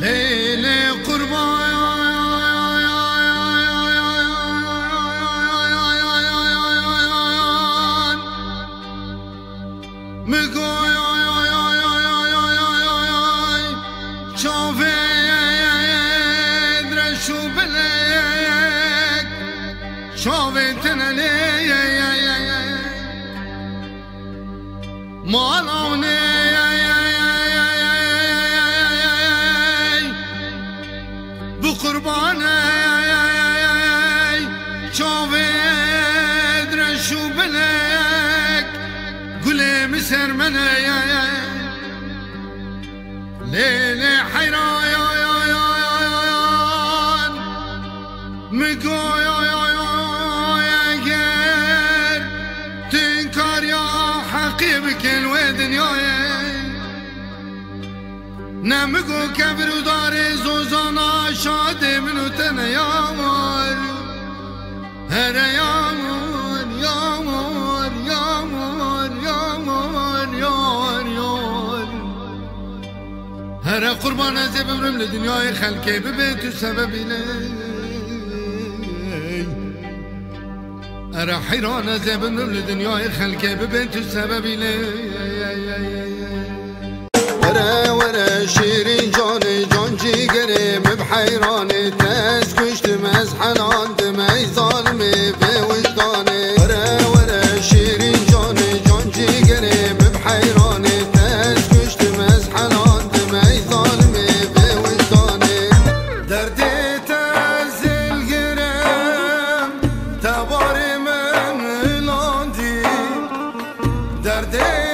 Leyli kurban Mügoy Çaved reşu belek Çaved tenele Malavne Bu kurbanı Çaved reşu belek Gülemi sermene Leyli hayrayan Mügoy eğer Tünkar ya hakibik elve dünyaya Ne mügo kebir dare zozana şade minutene yağmur Here yağmur, yağmur, yağmur, yağmur, yağmur, yağmur Here kurban ezebimle dünyayı halke bebetü sebebiyle Here hayran ezebimle dünyayı halke bebetü sebebiyle ورا شيرين جاني جان جيگري بحيراني تاس كشت مزحنان دمي ظالمي بوجداني ورا شيرين جاني جان جيگري بحيراني تاس كشت مزحنان دمي ظالمي بوجداني دردي تازل گرم تباري من لاندي دردي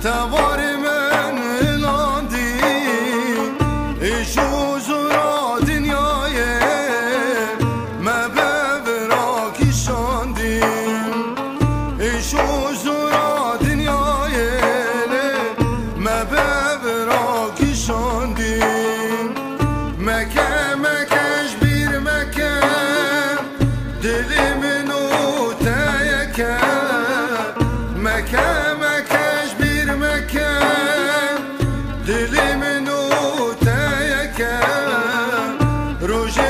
Tavari men ilandi İşu zura dünyaya Mebevrak işandim İşu zura dünyaya Mebevrak işandim Mekke mekeş bir Mekke Dilimin uteyeke Mekke mekeş Mekke dilimin uteyeke Roje